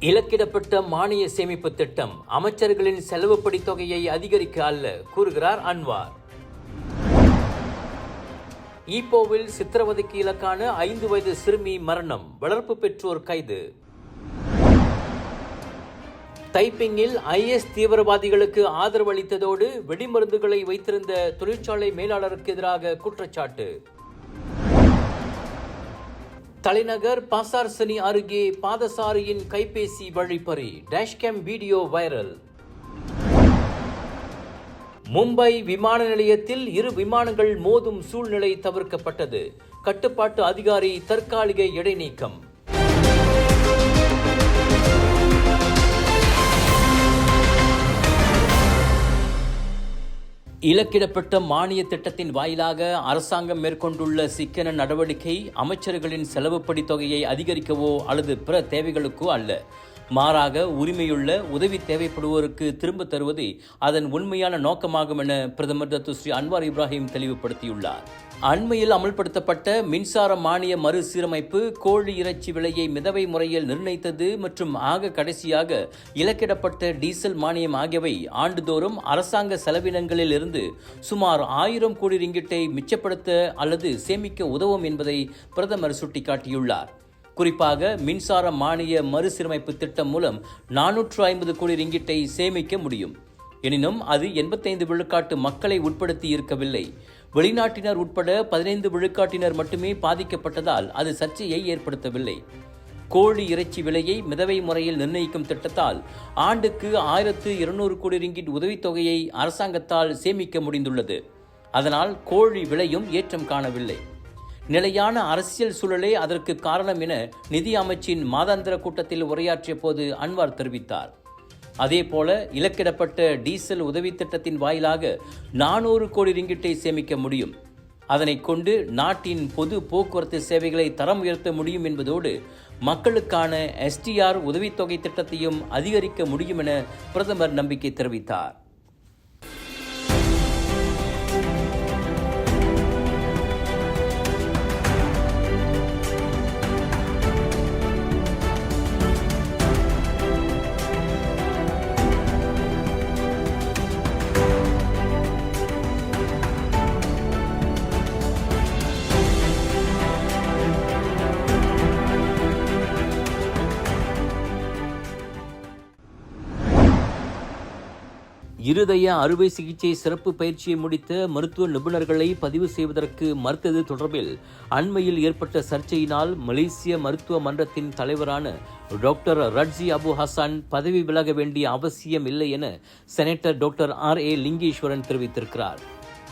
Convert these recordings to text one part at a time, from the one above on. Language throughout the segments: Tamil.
இலக்கிடப்பட்ட மானிய சேமிப்பு திட்டம் அமைச்சர்களின் செலவுப்படி தொகையை அதிகரிக்க அல்ல, கூறுகிறார் அன்வார். ஈப்போவில் சித்திரவதைக்கு இலக்கான 5 வயது சிறுமி மரணம், வளர்ப்பு பெற்றோர் கைது. தைப்பிங்கில் IS தீவிரவாதிகளுக்கு ஆதரவு அளித்ததோடு வெடிமருந்துகளை வைத்திருந்த தொழிற்சாலை மேலாளருக்கு எதிராக குற்றச்சாட்டு. தலைநகர் பாசார்சனி அருகே பாதசாரியின் கைபேசி வழிப்பறி, டேஷ்கேம் வீடியோ வைரல். மும்பை விமான நிலையத்தில் 2 விமானங்கள் மோதும் சூழ்நிலை தவிர்க்கப்பட்டது. கட்டுப்பாட்டு அதிகாரி தற்காலிக இடைநீக்கம். இலக்கிடப்பட்ட மானிய திட்டத்தின் வாயிலாக அரசாங்கம் மேற்கொண்டுள்ள சிக்கன நடவடிக்கை அமைச்சர்களின் செலவுப்படி தொகையை அதிகரிக்கவோ அல்லது பிற தேவைகளுக்கோ அல்ல. மாறாக உரிமையுள்ள உதவி தேவைப்படுவோருக்கு திரும்ப தருவதே அதன் உண்மையான நோக்கமாகும் என பிரதமர் ஸ்ரீ அன்வார் இப்ராஹிம் தெளிவுபடுத்தியுள்ளார். அண்மையில் அமல்படுத்தப்பட்ட மின்சார மானிய மறுசீரமைப்பு கோழி இறைச்சி விலையை மிதவை முறையில் நிர்ணயித்தது மற்றும் ஆக கடைசியாக இலக்கிடப்பட்ட டீசல் மானியம் ஆகியவை ஆண்டுதோறும் அரசாங்க செலவினங்களில் இருந்து சுமார் 1000 கோடி ரிங்கிட்டை மிச்சப்படுத்த அல்லது சேமிக்க உதவும் என்பதை பிரதமர் சுட்டிக்காட்டியுள்ளார். குறிப்பாக மின்சார மானிய மறுசீரமைப்பு திட்டம் மூலம் 450 கோடி ரிங்கிட்டை சேமிக்க முடியும். எனினும் அது 85 விழுக்காட்டு மக்களை உட்படுத்தி இருக்கவில்லை. வெளிநாட்டினர் உட்பட 15 விழுக்காட்டினர் மட்டுமே பாதிக்கப்பட்டதால் அது சர்ச்சையை ஏற்படுத்தவில்லை. கோழி இறைச்சி விலையை மிதவை முறையில் நிர்ணயிக்கும் திட்டத்தால் ஆண்டுக்கு 1200 கோடி ரிங்கிட் உதவித்தொகையை அரசாங்கத்தால் சேமிக்க முடிந்துள்ளது. அதனால் கோழி விலையும் ஏற்றம் காணவில்லை. நிலையான அரசியல் சூழலே அதற்கு காரணம் என நிதி அமைச்சின் மாதாந்திர கூட்டத்தில் உரையாற்றிய போது அன்வார் தெரிவித்தார். அதேபோல இலக்கிடப்பட்ட டீசல் உதவி திட்டத்தின் வாயிலாக 400 கோடி ரிங்கிட்டை சேமிக்க முடியும். அதனை கொண்டு நாட்டின் பொது போக்குவரத்து சேவைகளை தரம் உயர்த்த முடியும் என்பதோடு மக்களுக்கான STR உதவித்தொகை திட்டத்தையும் அதிகரிக்க முடியும் என பிரதமர் நம்பிக்கை தெரிவித்தார். இருதய அறுவை சிகிச்சை சிறப்பு பயிற்சியை முடித்த மருத்துவ நிபுணர்களை பதிவு செய்வதற்கு மறுத்தது தொடர்பில் அண்மையில் ஏற்பட்ட சர்ச்சையினால் மலேசிய மருத்துவ மன்றத்தின் தலைவரான டாக்டர் ரட்ஜி அபு ஹசான் பதவி விலக வேண்டிய அவசியம் இல்லை என செனட்டர் டாக்டர் RA லிங்கேஸ்வரன் தெரிவித்திருக்கிறார்.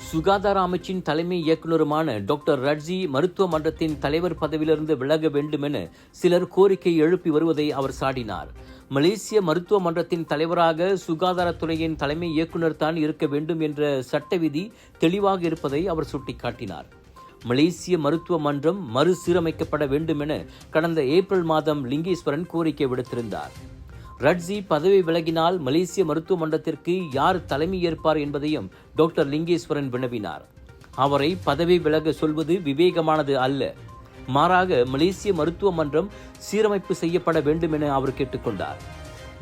சுகாதார அமைச்சின் தலைமை இயக்குநருமான டாக்டர் ரட்ஜி மருத்துவ மன்றத்தின் தலைவர் பதவியிலிருந்து விலக வேண்டும் என சிலர் கோரிக்கை எழுப்பி வருவதை அவர் சாடினார். மலேசிய மருத்துவ மன்றத்தின் தலைவராக சுகாதாரத்துறையின் தலைமை இயக்குநர் தான் இருக்க வேண்டும் என்ற சட்ட விதி தெளிவாக இருப்பதை அவர் சுட்டிக்காட்டினார். மலேசிய மருத்துவ மன்றம் மறுசீரமைக்கப்பட வேண்டும் என கடந்த ஏப்ரல் மாதம் லிங்கேஸ்வரன் கோரிக்கை விடுத்திருந்தார். ரட்ஜி பதவி விலகினால் மலேசிய மருத்துவ மன்றத்திற்கு யார் தலைமை ஏற்பார் என்பதையும் டாக்டர் லிங்கேஸ்வரன் வினவினார். அவரை பதவி விலக சொல்வது விவேகமானது அல்ல. மாறாக மலேசிய மருத்துவ மன்றம் சீரமைப்பு செய்யப்பட வேண்டும் என அவர் கேட்டுக்கொண்டார்.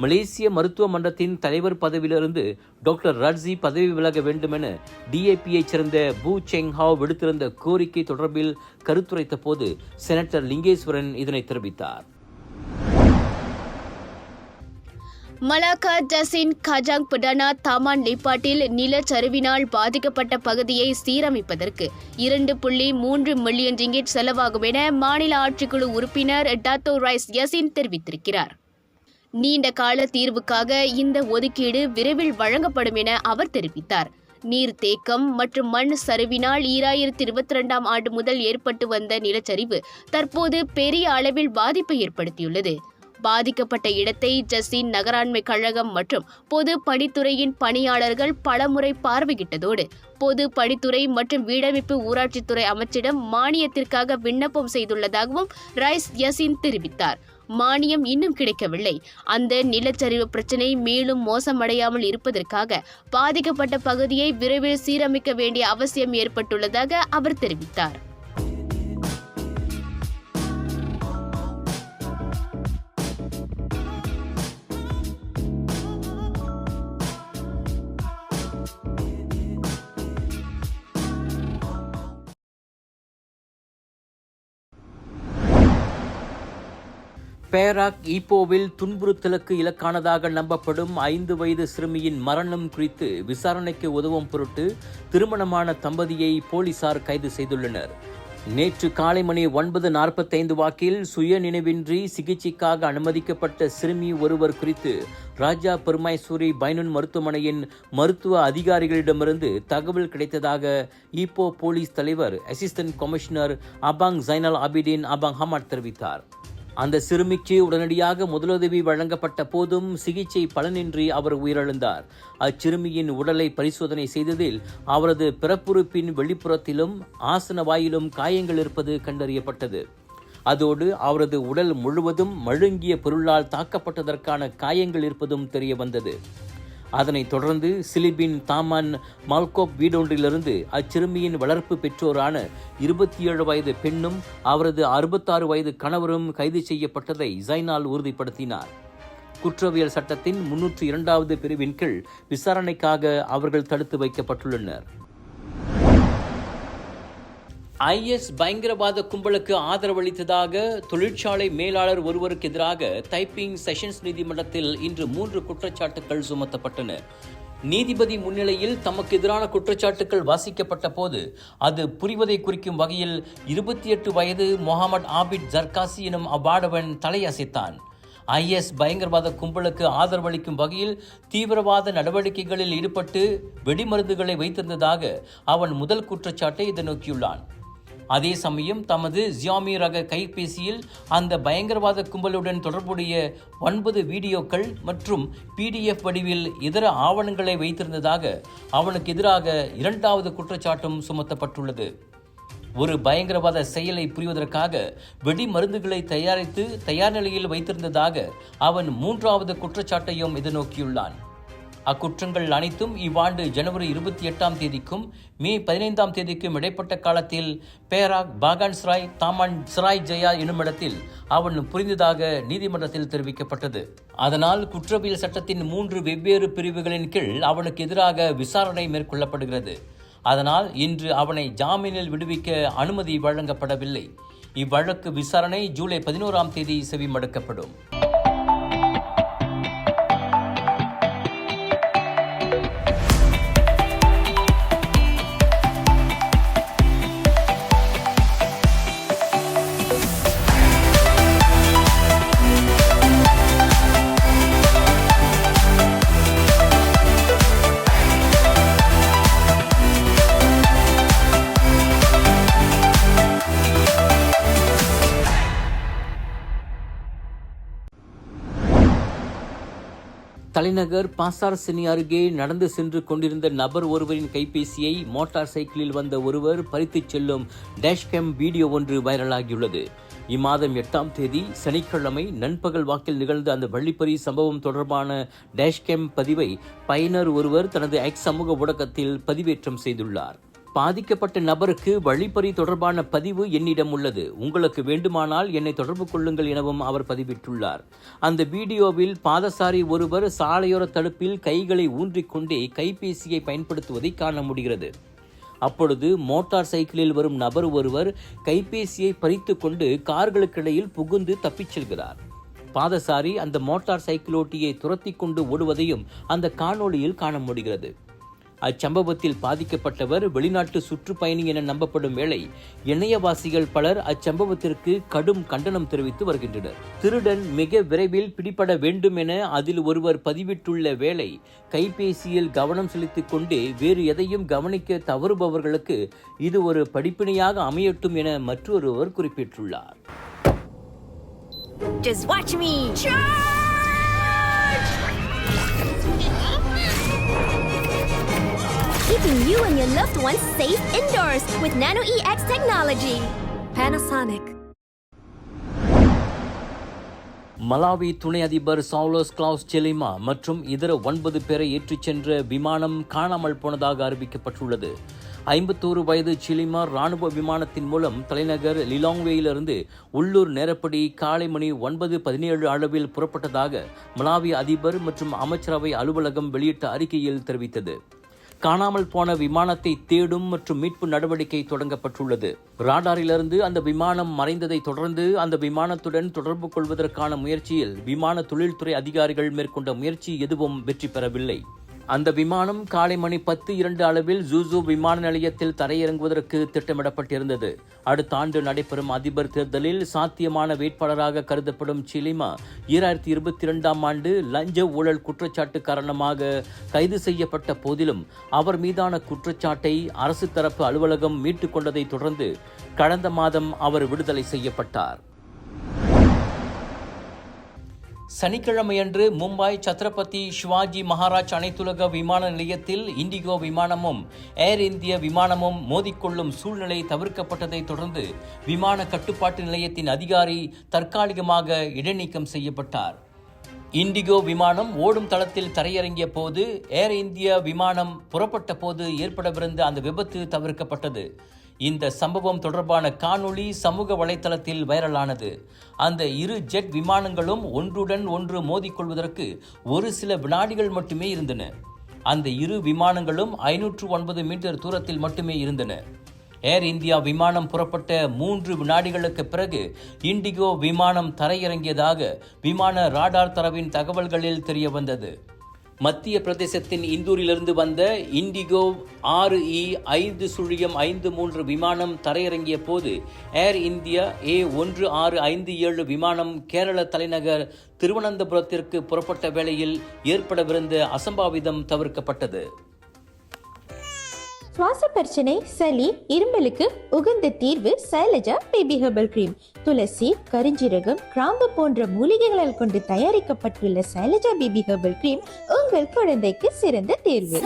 மலேசிய மருத்துவ மன்றத்தின் தலைவர் பதவியிலிருந்து டாக்டர் ரட்ஜி பதவி விலக வேண்டும் என DAPஐ சேர்ந்த பூ செங் ஹாவ் விடுத்திருந்த கோரிக்கை தொடர்பில் கருத்துரைத்த போது செனட்டர் லிங்கேஸ்வரன் இதனை தெரிவித்தார். மலாக்கா ஜசின் கஜாங் படானா தாமான் லிப்பாட்டில் நிலச்சரிவினால் பாதிக்கப்பட்ட பகுதியை சீரமைப்பதற்கு 2.3 மில்லியன் ரிங்கிட் செலவாகும் என மாநில ஆட்சிக்குழு உறுப்பினர் டாத்தோ ரைஸ் யசின் தெரிவித்திருக்கிறார். நீண்ட கால தீர்வுக்காக இந்த ஒதுக்கீடு விரைவில் வழங்கப்படும் என அவர் தெரிவித்தார். நீர்த்தேக்கம் மற்றும் மண் சரிவினால் 2022ஆம் ஆண்டு முதல் ஏற்பட்டு வந்த நிலச்சரிவு தற்போது பெரிய அளவில் பாதிப்பை ஏற்படுத்தியுள்ளது. பாதிக்கப்பட்ட இடத்தை ஜசின் நகராண்மை கழகம் மற்றும் பொது பணித்துறையின் பணியாளர்கள் பலமுறை பார்வையிட்டதோடு பொது பணித்துறை மற்றும் வீடமைப்பு ஊராட்சித்துறை அமைச்சிடம் மானியத்திற்காக விண்ணப்பம் செய்துள்ளதாகவும் ரைஸ் யசின் தெரிவித்தார். மானியம் இன்னும் கிடைக்கவில்லை. அந்த நிலச்சரிவு பிரச்சினை மேலும் மோசமடையாமல் இருப்பதற்காக பாதிக்கப்பட்ட பகுதியை விரைவில் சீரமைக்க வேண்டிய அவசியம் ஏற்பட்டுள்ளதாக அவர் தெரிவித்தார். பேராக் ஈப்போவில் துன்புறுத்தலுக்கு இலக்கானதாக நம்பப்படும் 5 வயது சிறுமியின் மரணம் குறித்து விசாரணைக்கு உதவும் பொருட்டு திருமணமான தம்பதியை போலீசார் கைது செய்துள்ளனர். நேற்று காலை மணி 9:45 வாக்கில் சுய நினைவின்றி சிகிச்சைக்காக அனுமதிக்கப்பட்ட சிறுமி ஒருவர் குறித்து ராஜா பெருமாய்சூரி பைனூன் மருத்துவமனையின் மருத்துவ அதிகாரிகளிடமிருந்து தகவல் கிடைத்ததாக ஈப்போ போலீஸ் தலைவர் அசிஸ்டன்ட் கமிஷனர் அபாங் ஜைனல் ஆபிடின் அபாங் ஹமாட் தெரிவித்தார். அந்த சிறுமிக்கு உடனடியாக முதலுதவி வழங்கப்பட்ட போதும் சிகிச்சை பலனின்றி அவர் உயிரிழந்தார். அச்சிறுமியின் உடலை பரிசோதனை செய்ததில் அவரது பிறப்புறுப்பின் வெளிப்புறத்திலும் ஆசன வாயிலும் காயங்கள் இருப்பது கண்டறியப்பட்டது. அதோடு அவரது உடல் முழுவதும் மழுங்கிய பொருளால் தாக்கப்பட்டதற்கான காயங்கள் இருப்பதும் தெரிய வந்தது. அதனைத் தொடர்ந்து சிலிபின் தாமான் மால்கோப் வீடொன்றிலிருந்து அச்சிறுமியின் வளர்ப்பு பெற்றோரான 27 வயது பெண்ணும் அவரது 66 வயது கணவரும் கைது செய்யப்பட்டதை ஜைனால் உறுதிப்படுத்தினார். குற்றவியல் சட்டத்தின் 302வது பிரிவின் கீழ் விசாரணைக்காக அவர்கள் தடுத்து வைக்கப்பட்டுள்ளனர். IS பயங்கரவாத கும்பலுக்கு ஆதரவளித்ததாக தொழிற்சாலை மேலாளர் ஒருவருக்கு எதிராக தைப்பிங் செஷன்ஸ் நீதிமன்றத்தில் இன்று 3 குற்றச்சாட்டுகள் சுமத்தப்பட்டன. நீதிபதி முன்னிலையில் தமக்கு எதிரான குற்றச்சாட்டுகள் வாசிக்கப்பட்ட போது அது புரிவதை குறிக்கும் வகையில் 28 வயது முகமது ஆபிட் ஜர்காசி எனும் அவ்வாடவன் தலையசைத்தான். IS பயங்கரவாத கும்பலுக்கு ஆதரவளிக்கும் வகையில் தீவிரவாத நடவடிக்கைகளில் ஈடுபட்டு வெடிமருந்துகளை வைத்திருந்ததாக அவன் முதல் குற்றச்சாட்டை எதிர்நோக்கியுள்ளான். அதே சமயம் தமது ஜியாமி ரக கைபேசியில் அந்த பயங்கரவாத கும்பலுடன் தொடர்புடைய 9 வீடியோக்கள் மற்றும் PDF வடிவில் இதர ஆவணங்களை வைத்திருந்ததாக அவனுக்கு எதிராக 2வது குற்றச்சாட்டும் சுமத்தப்பட்டுள்ளது. ஒரு பயங்கரவாத செயலை புரிவதற்காக வெடி மருந்துகளை தயாரித்து தயார் நிலையில் வைத்திருந்ததாக அவன் 3வது குற்றச்சாட்டையும் எதிர்நோக்கியுள்ளான். அக்குற்றங்கள் அனைத்தும் இவ்வாண்டு ஜனவரி 28ஆம் தேதிக்கும் மே 15ஆம் தேதிக்கும் இடைப்பட்ட காலத்தில் பேராக் பாகான்ஸ்ராய் தாமான் சராய் ஜயா என்னுமிடத்தில் அவன் புரிந்ததாக நீதிமன்றத்தில் தெரிவிக்கப்பட்டது. அதனால் குற்றவியல் சட்டத்தின் 3 வெவ்வேறு பிரிவுகளின் கீழ் அவனுக்கு எதிராக விசாரணை மேற்கொள்ளப்படுகிறது. அதனால் இன்று அவனை ஜாமீனில் விடுவிக்க அனுமதி வழங்கப்படவில்லை. இவ்வழக்கு விசாரணை ஜூலை 11ஆம் தேதி செவிமடுக்கப்படும். தலைநகர் பாசார் சினி அருகே நடந்து சென்று கொண்டிருந்த நபர் ஒருவரின் கைபேசியை மோட்டார் சைக்கிளில் வந்த ஒருவர் பறித்துச் செல்லும் டேஷ்கேம் வீடியோ ஒன்று வைரலாகியுள்ளது. இம்மாதம் 8ஆம் தேதி சனிக்கிழமை நண்பகல் வாக்கில் நிகழ்ந்த அந்த வழிப்பறி சம்பவம் தொடர்பான டேஷ்கேம் பதிவை பயனர் ஒருவர் தனது எக்ஸ் சமூக ஊடகத்தில் பதிவேற்றம் செய்துள்ளார். பாதிக்கப்பட்ட நபருக்கு வழிப்பறி தொடர்பான பதிவு என்னிடம் உள்ளது, உங்களுக்கு வேண்டுமானால் என்னை தொடர்பு கொள்ளுங்கள் எனவும் அவர் பதிவிட்டுள்ளார். அந்த வீடியோவில் பாதசாரி ஒருவர் சாலையோர தடுப்பில் கைகளை ஊன்றிக்கொண்டே கைபேசியை பயன்படுத்துவதை காண முடிகிறது. அப்பொழுது மோட்டார் சைக்கிளில் வரும் நபர் ஒருவர் கைபேசியை பறித்து கொண்டு கார்களுக்கிடையில் புகுந்து தப்பிச் செல்கிறார். பாதசாரி அந்த மோட்டார் சைக்கிளோட்டியை துரத்தி கொண்டு ஓடுவதையும் அந்த காணொளியில் காண முடிகிறது. அச்சம்பவத்தில் பாதிக்கப்பட்டவர் வெளிநாட்டு சுற்றுப்பயணி என நம்பப்படும் வேளை இணையவாசிகள் பலர் அச்சம்பவத்திற்கு கடும் கண்டனம் தெரிவித்து வருகின்றனர். திருடன் மிக விரைவில் பிடிபட வேண்டும் என அதில் ஒருவர் பதிவிட்டுள்ள வேளை கைபேசியில் கவனம் செலுத்திக் கொண்டே வேறு எதையும் கவனிக்க தவறுபவர்களுக்கு இது ஒரு படிப்பினையாக அமையட்டும் என மற்றொருவர் குறிப்பிட்டுள்ளார். Just watch me charge! Keeping you and your loved ones safe indoors with Nano EX technology. Panasonic. Malawi துணை அதிபர் சவுலோஸ் கிளாஸ் செலிமா மற்றும் இதர 9 பேரை ஏற்றிச் சென்ற விமானம் காணாமல் போனதாக அறிவிக்கப்பட்டுள்ளது. 51 வயது சிலிமா ராணுவ விமானத்தின் மூலம் தலைநகர் லிலாங்வேயிலிருந்து உள்ளூர் நேரப்படி காலை மணி 9:17 அளவில் புறப்பட்டதாக மலாவி அதிபர் மற்றும் அமைச்சரவை அலுவலகம் வெளியிட்ட அறிக்கையில் தெரிவித்தது. காணாமல் போன விமானத்தை தேடும் மற்றும் மீட்பு நடவடிக்கை தொடங்கப்பட்டுள்ளது. ராடாரிலிருந்து அந்த விமானம் மறைந்ததை தொடர்ந்து அந்த விமானத்துடன் தொடர்பு கொள்வதற்கான முயற்சியில் விமான தொழில்துறை அதிகாரிகள் மேற்கொண்ட முயற்சி எதுவும் வெற்றி பெறவில்லை. அந்த விமானம் காலை மணி 10:02 அளவில் ஜூசு விமான நிலையத்தில் தரையிறங்குவதற்கு திட்டமிடப்பட்டிருந்தது. அடுத்த ஆண்டு நடைபெறும் அதிபர் தேர்தலில் சாத்தியமான வேட்பாளராக கருதப்படும் சிலிமா 2022ஆம் ஆண்டு லஞ்ச ஊழல் குற்றச்சாட்டு காரணமாக கைது செய்யப்பட்ட போதிலும் அவர் மீதான குற்றச்சாட்டை அரசு தரப்பு அலுவலகம் மீட்டுக் கொண்டதை தொடர்ந்து கடந்த மாதம் அவர் விடுதலை செய்யப்பட்டார். சனிக்கிழமையன்று மும்பை சத்ரபதி சிவாஜி மகாராஜ் அனைத்துலக விமான நிலையத்தில் இண்டிகோ விமானமும் ஏர் இந்திய விமானமும் மோதிக்கொள்ளும் சூழ்நிலை தவிர்க்கப்பட்டதை தொடர்ந்து விமான கட்டுப்பாட்டு நிலையத்தின் அதிகாரி தற்காலிகமாக இடைநீக்கம் செய்யப்பட்டார். இண்டிகோ விமானம் ஓடும் தளத்தில் தரையிறங்கிய போது ஏர் இந்திய விமானம் புறப்பட்ட போது ஏற்படவிருந்த அந்த விபத்து தவிர்க்கப்பட்டது. இந்த சம்பவம் தொடர்பான காணொளி சமூக வலைதளத்தில் வைரலானது. அந்த இரு ஜெட் விமானங்களும் ஒன்றுடன் ஒன்று மோதிக்கொள்வதற்கு ஒரு சில வினாடிகள் மட்டுமே இருந்தன. அந்த இரு விமானங்களும் 509 மீட்டர் தூரத்தில் மட்டுமே இருந்தன. ஏர் இந்தியா விமானம் புறப்பட்ட 3 வினாடிகளுக்கு பிறகு இண்டிகோ விமானம் தரையிறங்கியதாக விமான ராடார் தரவின் தகவல்களில் தெரிய வந்தது. மத்திய பிரதேசத்தின் இந்தூரிலிருந்து வந்த இண்டிகோ 6E5053 விமானம் தரையிறங்கிய போது ஏர் இந்தியா A1657 விமானம் கேரள தலைநகர் திருவனந்தபுரத்திற்கு புறப்பட்ட வேளையில் ஏற்படவிருந்த அசம்பாவிதம் தவிர்க்கப்பட்டது. சுவாச பிரச்சனை, சளி, இருமலுக்கு உகந்த தீர்வு சைலஜா பேபி ஹெர்பல் கிரீம். துளசி, கரிஞ்சீரகம், கிராம்பு போன்ற மூலிகைகளால் கொண்டு தயாரிக்கப்பட்டுள்ள சைலஜா பேபி ஹெர்பல் கிரீம் உங்கள் குழந்தைக்கு சிறந்த தேர்வு.